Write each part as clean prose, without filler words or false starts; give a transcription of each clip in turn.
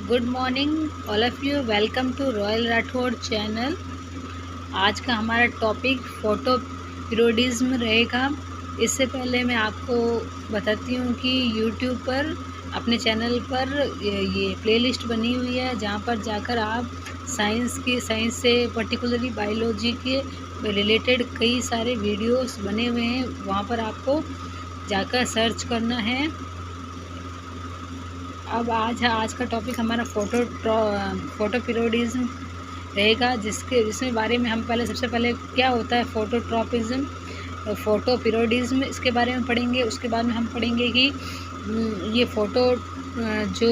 Good morning all of you, welcome to royal Rathore channel. आज का हमारा टॉपिक फ़ोटो पीरियोडिज्म रहेगा। इससे पहले मैं आपको बताती हूँ कि यूट्यूब पर अपने चैनल पर ये प्लेलिस्ट बनी हुई है, जहाँ पर जाकर आप साइंस से पर्टिकुलरली बायोलॉजी के रिलेटेड कई सारे वीडियोस बने हुए हैं। वहाँ पर आपको जाकर सर्च करना है। अब आज का टॉपिक हमारा फ़ोटो पीरियोडिज्म रहेगा, जिसमें बारे में हम सबसे पहले क्या होता है फ़ोटोट्रॉपिज्म, फ़ोटो पीरियोडिज्म, इसके बारे में पढ़ेंगे। उसके बाद में हम पढ़ेंगे कि ये जो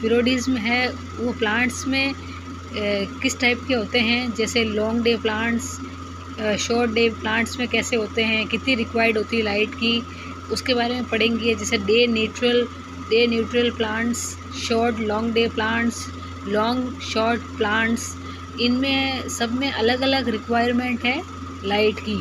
पीरियोडिज्म है वो प्लांट्स में किस टाइप के होते हैं। जैसे long day plants, short day plants में कैसे होते हैं, कितनी रिक्वायर्ड होती है लाइट की, उसके बारे में पढ़ेंगे। जैसे day neutral plants, short long day plants, long short plants, इनमें सब में अलग अलग रिक्वायरमेंट है लाइट की।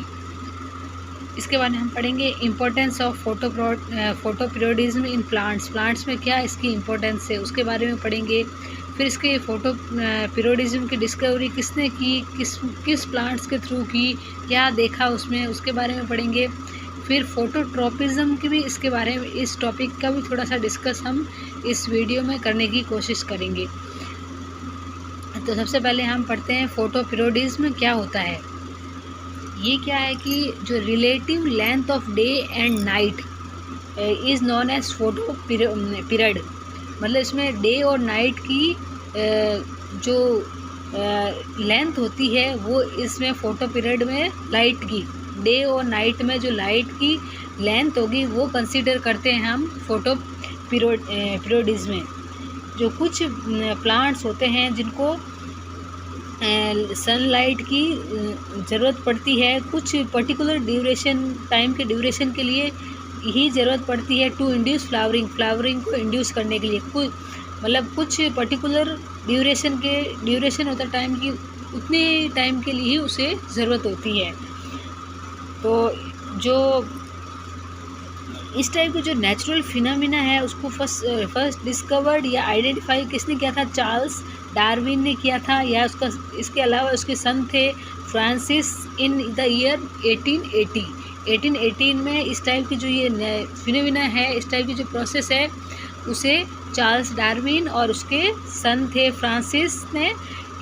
इसके बारे में हम पढ़ेंगे। Importance of photo periodism in plants में क्या इसकी इम्पोर्टेंस है, उसके बारे में पढ़ेंगे। फिर इसके फ़ोटो पीरियोडिज्म की डिस्कवरी किसने की, किस प्लांट्स के थ्रू की, क्या देखा उसमें, उसके बारे में पढ़ेंगे। फिर फ़ोटोट्रॉपिज्म की भी, इसके बारे में, इस टॉपिक का भी थोड़ा सा डिस्कस हम इस वीडियो में करने की कोशिश करेंगे। तो सबसे पहले हम पढ़ते हैं फ़ोटो पीरियोडिज्म क्या होता है। ये क्या है कि जो relative length of day and night is known as photoperiod. मतलब इसमें डे और नाइट की जो लेंथ होती है वो इसमें फ़ोटो पीरियड में लाइट की, डे और नाइट में जो लाइट की लेंथ होगी वो कंसीडर करते हैं हम फ़ोटो पीरियोडिज्म में। जो कुछ प्लांट्स होते हैं जिनको सनलाइट की ज़रूरत पड़ती है, कुछ पर्टिकुलर टाइम के ड्यूरेशन के लिए ही ज़रूरत पड़ती है टू इंड्यूस फ्लावरिंग को इंड्यूस करने के लिए। कुछ पर्टिकुलर ड्यूरेशन होता है टाइम की, उतने टाइम के लिए ही उसे ज़रूरत होती है। तो जो इस टाइप के जो नेचुरल फिनोमिना है उसको फर्स्ट डिस्कवर्ड या आइडेंटिफाई किसने किया था? चार्ल्स डार्विन ने किया था। या इसके अलावा उसके सन थे फ्रांसिस इन द ईयर 1818 में। इस टाइप की जो ये फिनोमिना है, इस टाइप की जो प्रोसेस है, उसे चार्ल्स डार्विन और उसके सन थे फ्रांसिस ने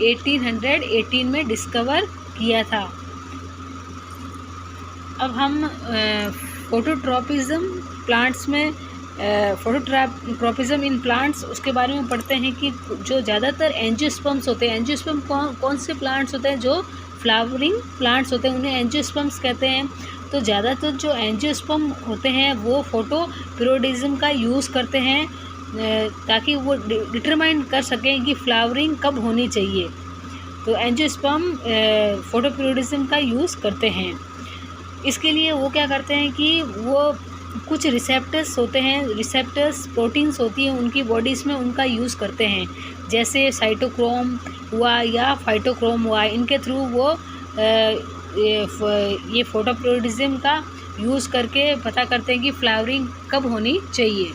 1818 में डिस्कवर किया था। अब हम फ़ोटोट्रॉपिज्म प्लांट्स में, फ़ोटोट्रॉपिज्म इन प्लांट्स, उसके बारे में पढ़ते हैं कि जो ज़्यादातर एंजियोस्पर्म्स होते हैं, एंजियोस्पर्म कौन से प्लांट्स होते हैं? जो फ्लावरिंग प्लांट्स होते हैं उन्हें एंजियोस्पर्म्स कहते हैं। तो ज़्यादातर जो एंजियोस्पर्म होते हैं वो फ़ोटो पीरियोडिज्म का यूज़ करते हैं ताकि वो डिटरमाइन कर सकें कि फ्लावरिंग कब होनी चाहिए। तो एंजियोस्पर्म फ़ोटो पीरियोडिज्म का यूज़ करते हैं। इसके लिए वो क्या करते हैं कि वो कुछ रिसेप्टर्स होते हैं, प्रोटीन्स होती हैं उनकी बॉडीज़ में, उनका यूज़ करते हैं। जैसे साइटोक्रोम हुआ या फाइटोक्रोम हुआ, इनके थ्रू वो ये फ़ोटो पीरियोडिज्म का यूज़ करके पता करते हैं कि फ्लावरिंग कब होनी चाहिए।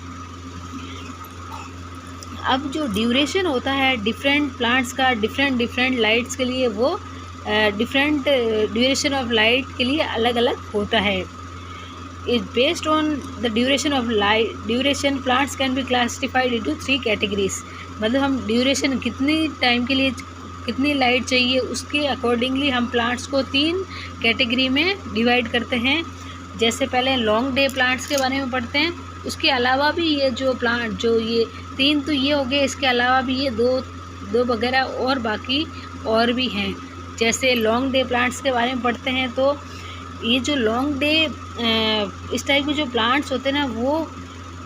अब जो ड्यूरेशन होता है डिफरेंट प्लांट्स का, डिफरेंट लाइट्स के लिए, वो डिफरेंट ड्यूरेशन ऑफ लाइट के लिए अलग अलग होता है। Is based on the duration of light, plants can be classified into 3 categories. मतलब हम ड्यूरेशन कितनी टाइम के लिए कितनी लाइट चाहिए, उसके अकॉर्डिंगली हम प्लांट्स को 3 कैटेगरी में डिवाइड करते हैं। जैसे पहले लॉन्ग डे प्लांट्स के बारे में पढ़ते हैं। उसके अलावा भी ये जो प्लांट, जो ये 3 तो ये हो गए, इसके अलावा भी ये दो वगैरह और बाकी और भी हैं। जैसे लॉन्ग डे प्लांट्स के बारे में पढ़ते हैं तो ये जो लॉन्ग डे इस टाइप के जो प्लांट्स होते हैं ना, वो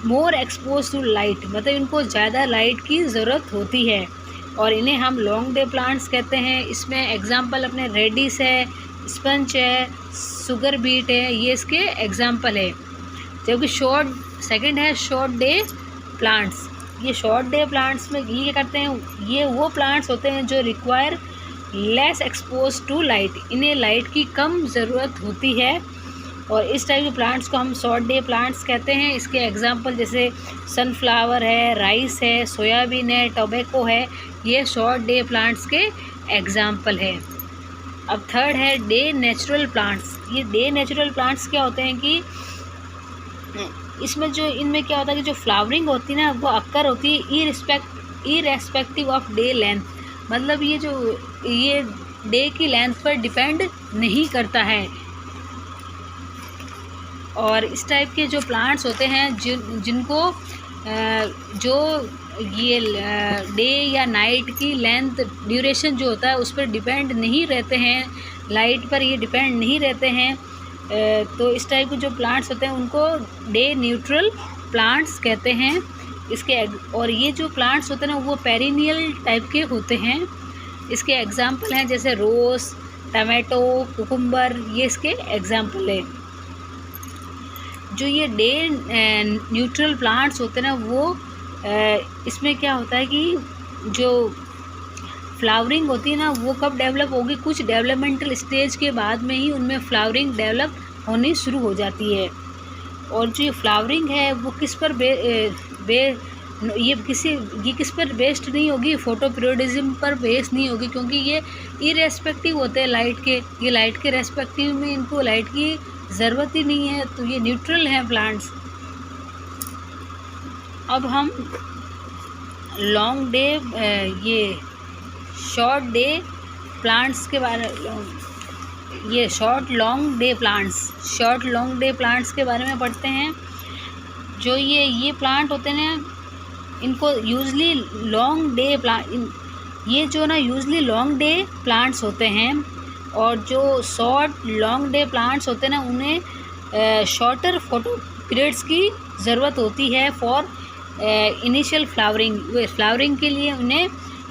मोर एक्सपोज टू लाइट, मतलब इनको ज़्यादा लाइट की ज़रूरत होती है और इन्हें हम लॉन्ग डे प्लांट्स कहते हैं। इसमें एग्जांपल अपने रेडिस है, स्पंज है, सुगर बीट है, ये इसके एग्जांपल है। जबकि सेकंड है शॉर्ट डे प्लांट्स। ये शॉर्ट डे प्लांट्स में ये क्या करते हैं, ये वो प्लांट्स होते हैं जो require less expose to light, इन्हें लाइट की कम ज़रूरत होती है और इस टाइप के प्लांट्स को हम शॉर्ट डे प्लांट्स कहते हैं। इसके एग्जांपल जैसे सनफ्लावर है, राइस है, सोयाबीन है, टोबैको है, ये शॉर्ट डे प्लांट्स के एग्जांपल है। अब थर्ड है डे नेचुरल प्लांट्स। ये डे नेचुरल प्लांट्स क्या होते हैं कि इसमें इनमें क्या होता है कि जो फ्लावरिंग होती है ना वो अक्कर होती है इरेस्पेक्टिव ऑफ डे लेंथ। मतलब ये डे की लेंथ पर डिपेंड नहीं करता है। और इस टाइप के जो प्लांट्स होते हैं जिनको जो ये डे या नाइट की लेंथ ड्यूरेशन जो होता है उस पर डिपेंड नहीं रहते हैं, लाइट पर ये डिपेंड नहीं रहते हैं, तो इस टाइप के जो प्लांट्स होते हैं उनको डे न्यूट्रल प्लांट्स कहते हैं। और ये जो प्लांट्स होते हैं ना वो पेरिनियल टाइप के होते हैं। इसके एग्जांपल हैं जैसे रोज़, टमाटो, कुकुम्बर, ये इसके एग्जांपल है। जो ये डे न्यूट्रल प्लांट्स होते हैं ना वो इसमें क्या होता है कि जो फ्लावरिंग होती है ना वो कब डेवलप होगी, कुछ डेवलपमेंटल स्टेज के बाद में ही उनमें फ्लावरिंग डेवलप होनी शुरू हो जाती है। और जो फ्लावरिंग है वो किस पर ये किस पर बेस्ड नहीं होगी, फोटो पीरियोडिज्म पर बेस्ड नहीं होगी, क्योंकि ये इरेस्पेक्टिव होते हैं लाइट के। ये लाइट के रेस्पेक्टिव में इनको लाइट की ज़रूरत ही नहीं है, तो ये न्यूट्रल हैं प्लांट्स। अब हम लॉन्ग डे ये शॉर्ट डे प्लांट्स के बारे ये शॉर्ट लॉन्ग डे प्लांट्स के बारे में पढ़ते हैं। जो ये प्लांट होते हैं इनको usually long day long day plants होते हैं। और जो शॉर्ट लॉन्ग डे प्लांट्स होते हैं ना उन्हें शॉर्टर फोटो पीरियड्स की ज़रूरत होती है फॉर इनिशियल फ्लावरिंग के लिए उन्हें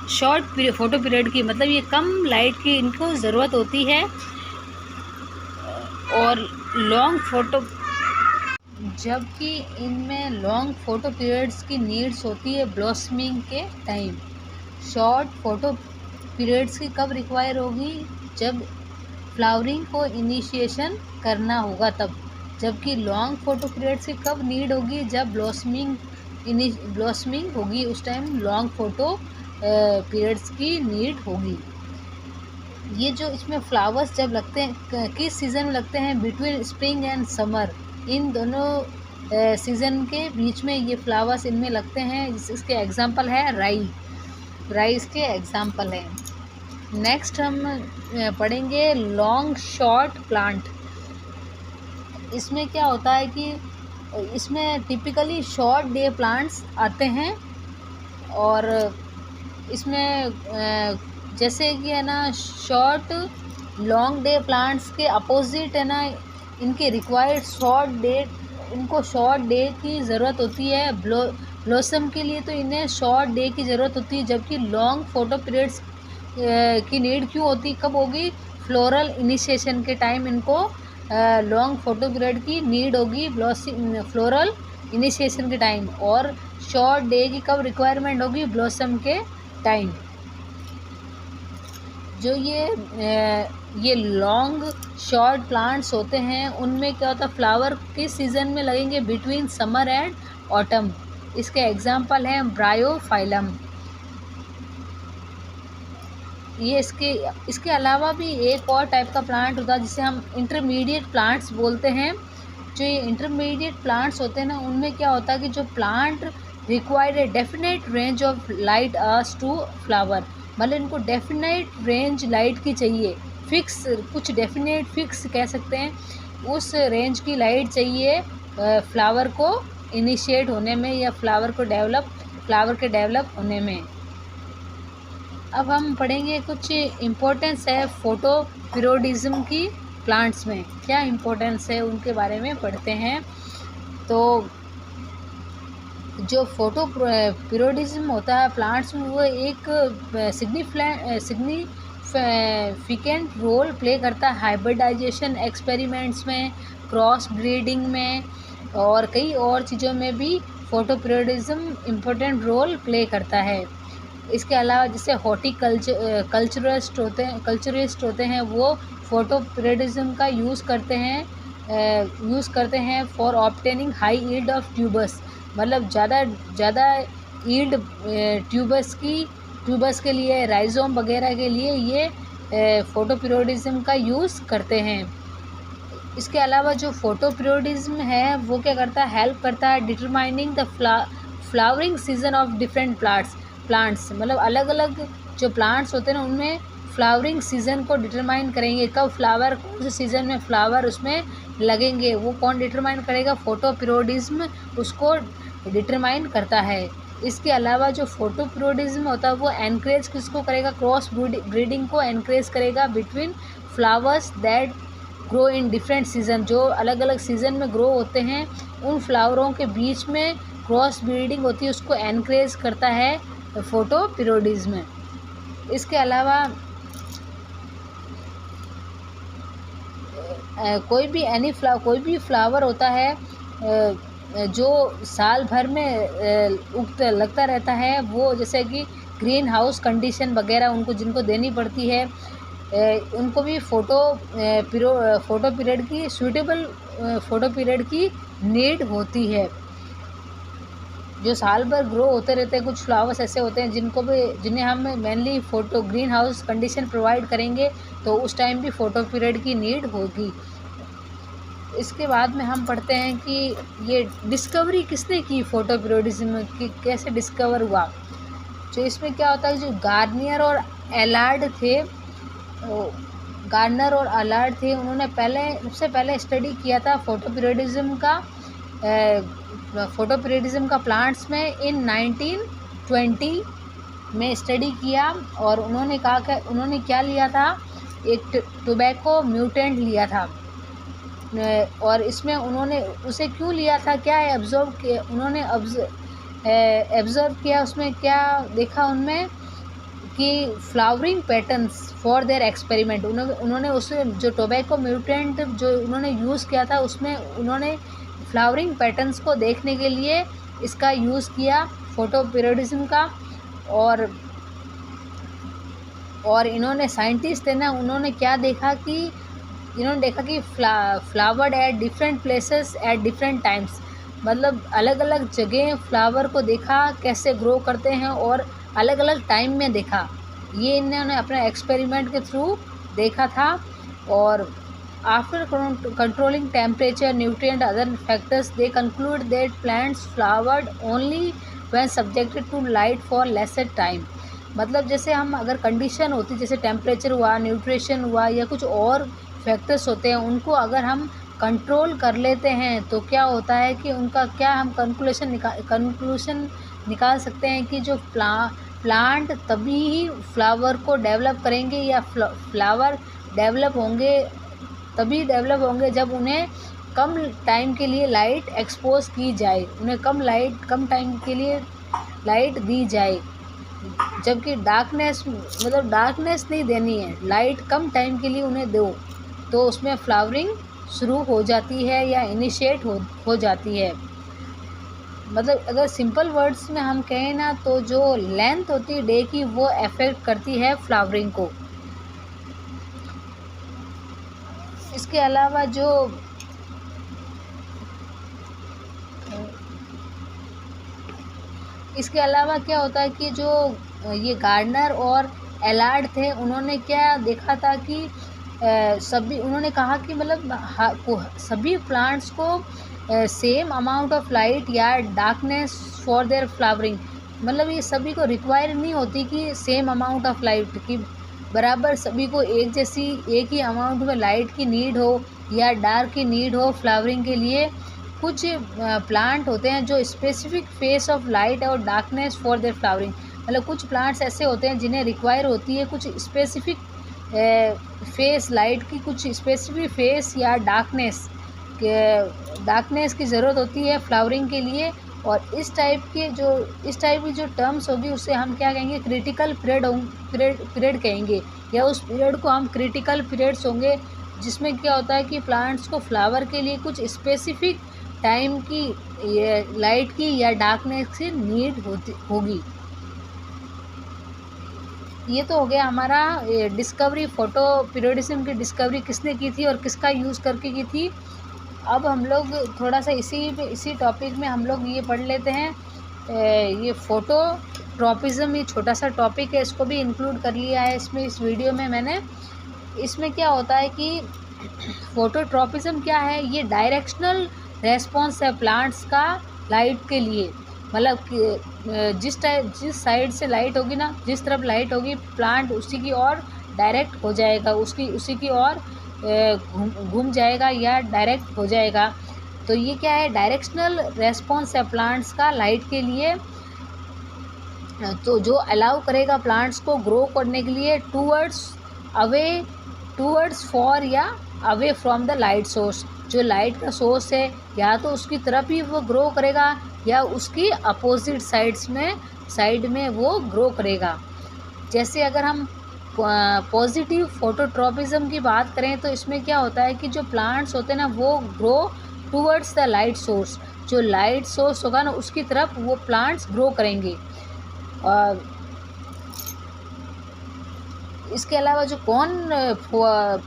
शॉर्ट फोटो पीरियड की, मतलब ये कम लाइट की इनको ज़रूरत होती है। और जबकि इनमें लॉन्ग फोटो पीरियड्स की नीड्स होती है ब्लॉसमिंग के टाइम। शॉर्ट फोटो पीरियड्स की कब रिक्वायर होगी, जब फ्लावरिंग को इनिशिएशन करना होगा तब। जबकि लॉन्ग फोटो पीरियड्स की कब नीड होगी, जब ब्लॉसमिंग होगी, उस टाइम लॉन्ग फोटो पीरियड्स की नीड होगी। ये जो इसमें फ्लावर्स जब लगते हैं किस सीज़न में लगते हैं, बिटवीन स्प्रिंग एंड समर, इन दोनों सीज़न के बीच में ये फ्लावर्स इनमें लगते हैं। इसके एग्जांपल है राइस के एग्जांपल है। नेक्स्ट हम पढ़ेंगे लॉन्ग शॉर्ट प्लांट। इसमें क्या होता है कि इसमें टिपिकली शॉर्ट डे प्लांट्स आते हैं। और इसमें जैसे कि है ना शॉर्ट लॉन्ग डे प्लांट्स के अपोजिट है ना, इनके रिक्वायर्ड इनको शॉर्ट डे की ज़रूरत होती है। ब्लॉसम के लिए तो इन्हें शॉर्ट डे की ज़रूरत होती है, जबकि लॉन्ग फोटो पीरियड्स की नीड क्यों होती, कब होगी, फ्लोरल इनिशिएशन के टाइम इनको लॉन्ग फोटो पीरियड की नीड होगी, फ्लोरल इनिशिएशन के टाइम। और शॉर्ट डे की कब रिक्वायरमेंट होगी, ब्लॉसम के टाइम। जो ये लॉन्ग शॉर्ट प्लांट्स होते हैं उनमें क्या होता है, फ्लावर किस सीज़न में लगेंगे, बिटवीन समर एंड ऑटम। इसके एग्जांपल हैं ब्रायोफाइलम। ये इसके अलावा भी एक और टाइप का प्लांट होता है जिसे हम इंटरमीडिएट प्लांट्स बोलते हैं। जो ये इंटरमीडिएट प्लांट्स होते हैं ना उनमें क्या होता है कि जो plant require a definite range of light hours to flower, मतलब इनको डेफिनेट रेंज लाइट की चाहिए, फिक्स कह सकते हैं, उस रेंज की लाइट चाहिए फ्लावर को इनिशिएट होने में या फ्लावर के डेवलप होने में। अब हम पढ़ेंगे कुछ इम्पोर्टेंस है फोटो पीरियोडिज्म की प्लांट्स में, क्या इम्पोर्टेंस है उनके बारे में पढ़ते हैं। तो जो फोटो पीरियोडिज्म होता है प्लांट्स में वो एक सिग्निफिकेंट रोल प्ले करता है हाइब्रिडाइजेशन एक्सपेरिमेंट्स में, क्रॉस ब्रीडिंग में और कई और चीज़ों में भी photoperiodism important role play करता है। इसके अलावा जैसे कल्चरिस्ट होते हैं वो फोटो पीरियोडिज्म का यूज़ करते हैं यूज़ करते हैं for obtaining high yield of tubers, मतलब ज़्यादा यील्ड ट्यूबर्स के लिए, राइजोम वगैरह के लिए ये फोटोपीरियोडिज्म का यूज़ करते हैं। इसके अलावा जो फोटोपीरियोडिज्म है वो क्या करता है, हेल्प करता है determining the flowering season of different plants, मतलब अलग अलग जो प्लांट्स होते हैं ना उनमें फ्लावरिंग सीज़न को डिटरमाइन करेंगे, कब फ्लावर, कौन से सीज़न में फ्लावर उसमें लगेंगे, वो कौन डिटरमाइन करेगा, फोटोपीरियोडिज्म उसको डिटरमाइन करता है। इसके अलावा जो फोटोपीरियोडिज्म होता है वो एनकरेज किसको करेगा, क्रॉस ब्रीडिंग को एनकरेज करेगा between flowers that grow in different season, जो अलग अलग सीज़न में ग्रो होते हैं उन फ्लावरों के बीच में क्रॉस ब्रीडिंग होती है, उसको एनकरेज करता है फोटोपीरियोडिज्म। इसके अलावा कोई भी फ्लावर होता है जो साल भर में उगता लगता रहता है, वो जैसे कि ग्रीन हाउस कंडीशन वगैरह उनको जिनको देनी पड़ती है, उनको भी फोटो पीरियड की सूटेबल फ़ोटो पीरियड की नीड होती है। जो साल भर ग्रो होते रहते हैं, कुछ फ्लावर्स ऐसे होते हैं जिन्हें हम mainly green house condition provide करेंगे, तो उस टाइम भी फ़ोटो पीरियड की नीड होगी। इसके बाद में हम पढ़ते हैं कि ये डिस्कवरी किसने की, फ़ोटो पीरियोडिज्म की कैसे डिस्कवर हुआ। तो इसमें क्या होता है, जो गार्नियर और अलार्ड थे उन्होंने सबसे पहले स्टडी किया था फ़ोटो पीरियोडिज्म का प्लांट्स में इन 1920 में स्टडी किया, और उन्होंने क्या लिया था, एक टोबैको म्यूटेंट लिया था, और इसमें उन्होंने उसे क्यों लिया था, क्या है उन्होंने ऑब्ज़र्व किया, उसमें क्या देखा उनमें कि flowering patterns for their experiment, उन्होंने उसमें जो टोबैको म्यूटेंट जो उन्होंने यूज़ किया था उसमें उन्होंने फ्लावरिंग पैटर्न्स को देखने के लिए इसका यूज़ किया फ़ोटो पीरियोडिज्म का। और इन्होंने साइंटिस्ट है ना, इन्होंने देखा कि flowered at different places at different times, मतलब अलग अलग जगह फ्लावर को देखा कैसे ग्रो करते हैं और अलग अलग टाइम में देखा, ये इन्होंने अपने एक्सपेरिमेंट के थ्रू देखा था। और after controlling temperature, nutrient, other factors, they conclude that plants flowered only when subjected to light for lesser time, मतलब जैसे हम अगर कंडीशन होती, जैसे टेम्परेचर हुआ, न्यूट्रिशन हुआ, या कुछ और फैक्टर्स होते हैं, उनको अगर हम कंट्रोल कर लेते हैं तो क्या होता है कि उनका क्या हम कंक्लूशन निकाल सकते हैं कि जो प्लांट तभी ही फ्लावर को डेवलप करेंगे, या फ्लावर तभी डेवलप होंगे जब उन्हें कम टाइम के लिए लाइट एक्सपोज की जाए, उन्हें कम टाइम के लिए लाइट दी जाए, जबकि डार्कनेस नहीं देनी है, लाइट कम टाइम के लिए उन्हें दो, तो उसमें फ्लावरिंग शुरू हो जाती है या इनिशिएट हो जाती है। मतलब अगर सिंपल वर्ड्स में हम कहें ना, तो जो लेंथ होती है डे की वो अफेक्ट करती है फ्लावरिंग को। इसके अलावा क्या होता है कि जो ये गार्डनर और एलार्ड थे, उन्होंने क्या देखा था कि उन्होंने कहा कि मतलब सभी प्लांट्स को सेम अमाउंट ऑफ लाइट या डार्कनेस फॉर देयर फ्लावरिंग, मतलब ये सभी को रिक्वायर नहीं होती कि सेम अमाउंट ऑफ लाइट की बराबर सभी को एक ही अमाउंट में लाइट की नीड हो या डार्क की नीड हो फ्लावरिंग के लिए। कुछ प्लांट होते हैं जो स्पेसिफिक फेस ऑफ लाइट और डार्कनेस फॉर देयर फ्लावरिंग, मतलब कुछ प्लांट्स ऐसे होते हैं जिन्हें रिक्वायर होती है कुछ स्पेसिफिक फेस लाइट की, कुछ स्पेसिफिक फेस या डार्कनेस की ज़रूरत होती है फ्लावरिंग के लिए। और इस टाइप की जो टर्म्स होगी उसे हम क्या कहेंगे, क्रिटिकल पीरियड कहेंगे, या उस पीरियड को हम क्रिटिकल पीरियड्स होंगे जिसमें क्या होता है कि प्लांट्स को फ्लावर के लिए कुछ स्पेसिफिक टाइम की लाइट की या डार्कनेस की नीड होगी। ये तो हो गया हमारा डिस्कवरी, फ़ोटो पीरियोडिज्म की डिस्कवरी किसने की थी और किसका यूज़ करके की थी, अब हम लोग थोड़ा सा इसी टॉपिक में हम लोग ये पढ़ लेते हैं, ये फोटोट्रॉपिज्म, ये छोटा सा टॉपिक है, इसको भी इंक्लूड कर लिया है इसमें, इस वीडियो में मैंने। इसमें क्या होता है कि फोटोट्रॉपिज्म क्या है, ये डायरेक्शनल रेस्पॉन्स है प्लांट्स का लाइट के लिए। मतलब कि जिस साइड से लाइट होगी ना, जिस तरफ लाइट होगी प्लांट उसी की ओर डायरेक्ट हो जाएगा, उसी की ओर घूम जाएगा या डायरेक्ट हो जाएगा। तो ये क्या है, डायरेक्शनल रेस्पॉन्स है प्लांट्स का लाइट के लिए, तो जो अलाउ करेगा प्लांट्स को ग्रो करने के लिए टूवर्ड्स फॉर या away from the light source. जो लाइट का सोर्स है या तो उसकी तरफ ही वो ग्रो करेगा या उसकी अपोजिट साइड में वो ग्रो करेगा। जैसे अगर हम पॉजिटिव फोटोट्रॉपिज्म की बात करें तो इसमें क्या होता है कि जो प्लांट्स होते हैं ना वो grow towards the light source. जो लाइट सोर्स होगा ना उसकी तरफ वो प्लांट्स ग्रो करेंगे। और इसके अलावा जो कौन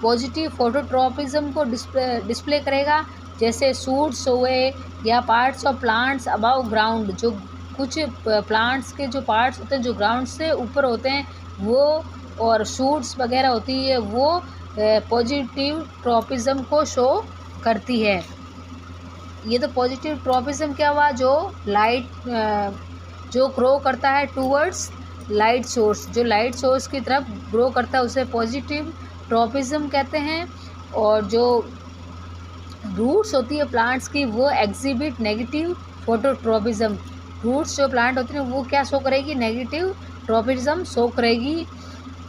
पॉजिटिव फोटोट्रॉपिज्म को डिस्प्ले करेगा, जैसे सूट्स हुए या parts of plants above ground. जो कुछ प्लांट्स के जो पार्ट्स होते हैं जो ग्राउंड से ऊपर होते हैं वो, और शूट्स वगैरह होती है वो पॉजिटिव ट्रॉपिज्म को शो करती है। ये तो पॉजिटिव ट्रॉपिज्म क्या हुआ, जो ग्रो करता है टूवर्ड्स लाइट सोर्स, जो लाइट सोर्स की तरफ ग्रो करता है उसे पॉजिटिव ट्रॉपिज्म कहते हैं। और जो रूट्स होती है प्लांट्स की वो एग्जिबिट नेगेटिव फोटोट्रॉपिज्म। रूट्स जो प्लांट होती है वो क्या शो करेगी, नेगेटिव ट्रॉपिज्म शो करेगी।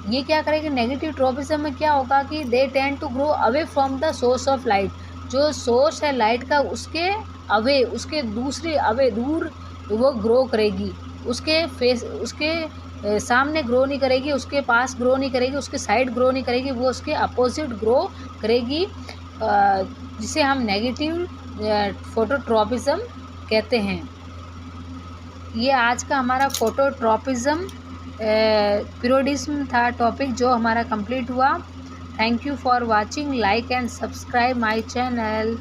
ये क्या करेगी, नेगेटिव ट्रॉपिज्म में क्या होगा कि they tend to grow away from the source of light. जो सोर्स है लाइट का उसके अवे, उसके दूसरे अवे दूर वो ग्रो करेगी। उसके सामने ग्रो नहीं करेगी, उसके पास ग्रो नहीं करेगी, उसके साइड ग्रो नहीं करेगी, वो उसके अपोजिट ग्रो करेगी, जिसे हम नेगेटिव फोटोट्रॉपिज्म कहते हैं। ये आज का हमारा फोटोट्रॉपिज्म पीरियोडिज्म था टॉपिक जो हमारा कंप्लीट हुआ। Thank you for watching, like and subscribe my channel.